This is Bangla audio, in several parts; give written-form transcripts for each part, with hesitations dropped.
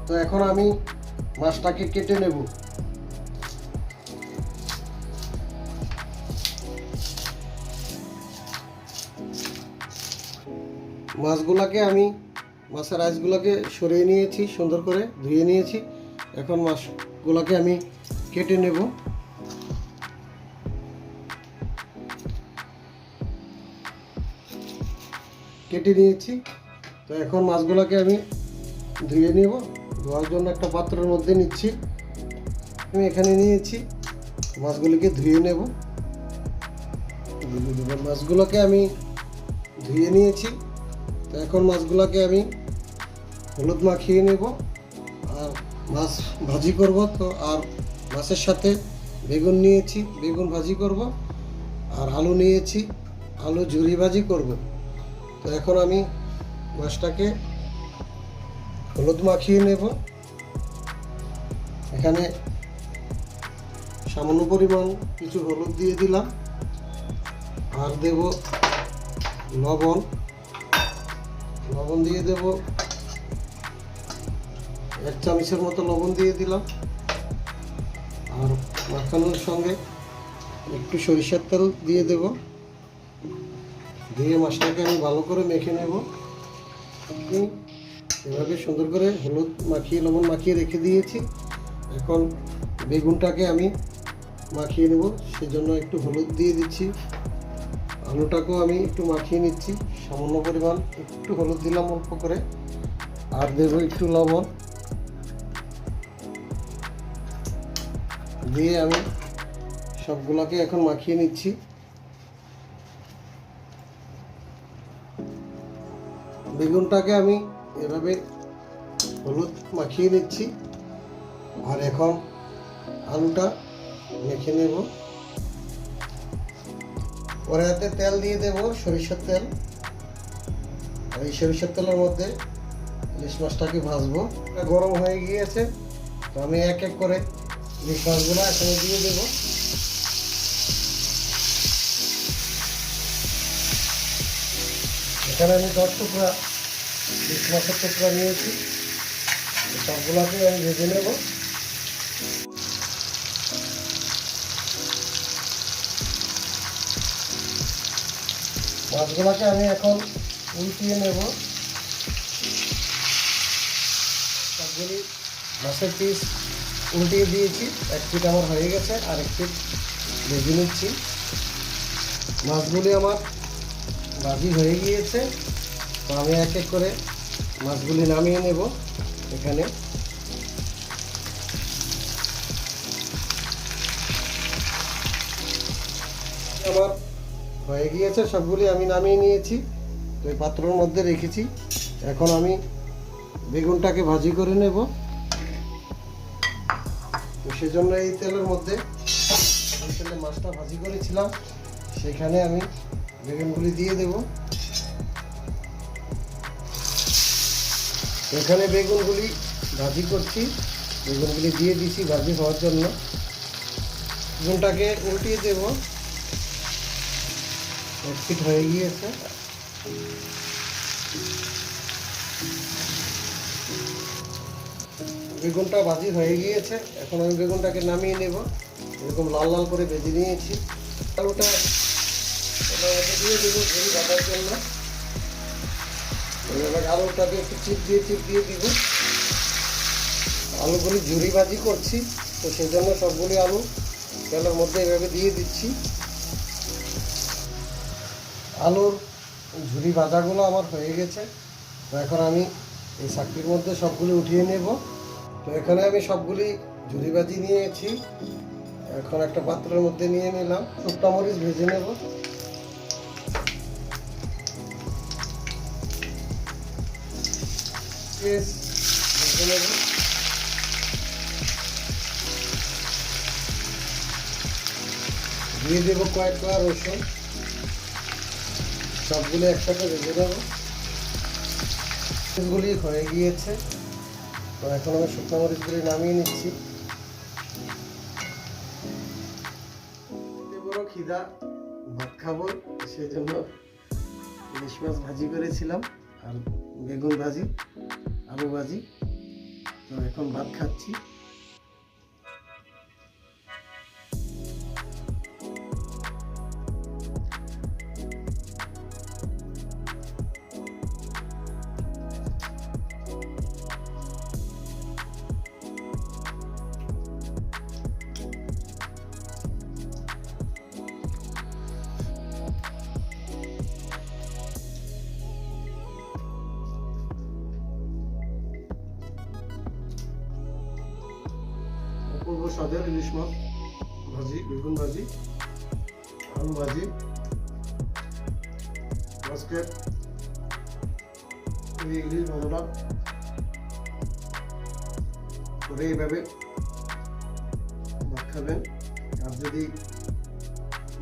তো এখন আমি মাছটাকে কেটে নেব। মাছগুলোকে আমি মাছের আঁশগুলোকে সরিয়ে নিয়েছি, সুন্দর করে ধুয়ে নিয়েছি। এখন মাছগুলোকে আমি কেটে নেব। কেটে নিয়েছি। তো এখন মাছগুলোকে আমি ধুয়ে নেব। ধোয়ার জন্য একটা পাত্রের মধ্যে নিচ্ছি। আমি এখানে নিয়েছি, মাছগুলিকে ধুয়ে নেব। মাছগুলোকে আমি ধুয়ে নিয়েছি। তো এখন মাছগুলোকে আমি হলুদ মাখিয়ে নেব আর মাছ ভাজি করব। তো আর মাছের সাথে বেগুন নিয়েছি, বেগুন ভাজি করব। আর আলু নিয়েছি, আলু ঝুরি ভাজি করব। তো এখন আমি মাছটাকে হলুদ মাখিয়ে নেব। এখানে সামান্য পরিমাণ কিছু হলুদ দিয়ে দিলাম, আর দেব লবণ। লবণ দিয়ে দেব 1 চামচের মতো লবণ দিয়ে দিলাম। আর মাখানোর সঙ্গে একটু সরিষার তেল দিয়ে দেব। দিয়ে মাছটাকে আমি ভালো করে মেখে নেব। এভাবে সুন্দর করে হলুদ মাখিয়ে লবণ মাখিয়ে রেখে দিয়েছি। এখন বেগুনটাকে আমি মাখিয়ে নেব, সেজন্য একটু হলুদ দিয়ে দিচ্ছি। আলুটাকেও আমি একটু মাখিয়ে নিচ্ছি, সামান্য পরিমাণ একটু হলুদ দিলাম অল্প করে। আর দেব একটু লবণ। দিয়ে আমি সবগুলোকে এখন মাখিয়ে নিচ্ছি। বেগুনটাকে আমি এভাবে হলুদ মাখিয়ে নিচ্ছি। আর এখন আলুটা মেখে নেব। কড়াইতে তেল দিয়ে দেব, সরিষার তেল। আর এই সরিষার তেলের মধ্যে ইলিশ মাছটাকে ভাজবো। গরম হয়ে গিয়েছে, তো আমি এক এক করে ইলিশ মাছগুলো এখানে দিয়ে দেব। এখানে আমি 10 টুকরা ইলিশ মাছের টুকরা নিয়েছি। সবগুলোকে আমি ভেজে নেব। মাছগুলোকে আমি এখন উল্টিয়ে নেব। সবগুলি মাছের পিস উল্টিয়ে দিয়েছি। 1 পিঠ আমার হয়ে গেছে, আর 1 পিঠ ভেজে নিচ্ছি। মাছগুলি আমার ভাজি হয়ে গিয়েছে। তো আমি এক এক করে মাছগুলি নামিয়ে নেব। এখানে আমার হয়ে গিয়েছে, সবগুলি আমি নামিয়ে নিয়েছি। তো এই পাত্রের মধ্যে রেখেছি। এখন আমি বেগুনটাকে ভাজি করে নেব। তো সেজন্য এই তেলের মধ্যে এই তেলে মাছটা ভাজি করেছিলাম, সেখানে আমি বেগুনগুলি দিয়ে দেব। এখানে বেগুনগুলি ভাজি করছি, বেগুনগুলি দিয়ে দিচ্ছি ভাজি হওয়ার জন্য। বেগুনটাকে উল্টিয়ে দেব। 1 পিঠ হয়ে গিয়েছে। বেগুনটা ভাজি হয়ে গিয়েছে। এখন আমি বেগুনটাকে নামিয়ে নেব। এরকম লাল লাল করে ভেজে নিয়েছি। আলুটা দিয়ে দেবো ঝুরি ভাজার জন্য। আলুটাকে একটু চিপ দিয়ে দিব। আলুগুলি ঝুরি ভাজি করছি, তো সেই জন্য সবগুলি আলু তেলের মধ্যে এভাবে দিয়ে দিচ্ছি। আলুর ঝুরি ভাজাগুলো আমার হয়ে গেছে। তো এখন আমি এই চাকরির মধ্যে সবগুলি উঠিয়ে নেব। তো এখানে আমি সবগুলি ঝুরি ভাজি নিয়েছি। এখন একটা পাত্রের মধ্যে নিয়ে নিলাম। শুকনো মরিচ ভেজে নেব। ভেজে নেব। দিয়ে দেবো কয়েক কোয়া রসুন। সবগুলো একসাথে ভেজে নেব। মরিচগুলি হয়ে গিয়েছে। তো এখন আমি শুকনো মরিচগুলি নামিয়ে নিচ্ছি। খিদা ভাত খাবো, সেই জন্য ইলিশ মাছ ভাজি করেছিলাম আর বেগুন ভাজি, আলু ভাজি। তো এখন ভাত খাচ্ছি। অপূর্ব স্বাদের ইলিশ মাছ ভাজি, বেগুন ভাজি, আলু ভাজি। আজকে এই ইলিশ ভাজাটা করে এইভাবে ভাত খাবেন। আর যদি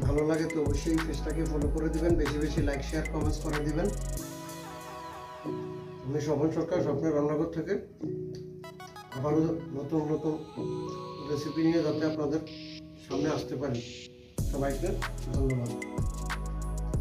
ভালো লাগে তো অবশ্যই পেজটাকে ফলো করে দিবেন, বেশি বেশি লাইক শেয়ার কমেন্টস করে দিবেন। আমি স্বপন সরকার, স্বপ্নের রান্নাঘর থেকে আবারও নতুন নতুন রেসিপি নিয়ে যাতে আপনাদের সামনে আসতে পারি। সবাইকে ধন্যবাদ।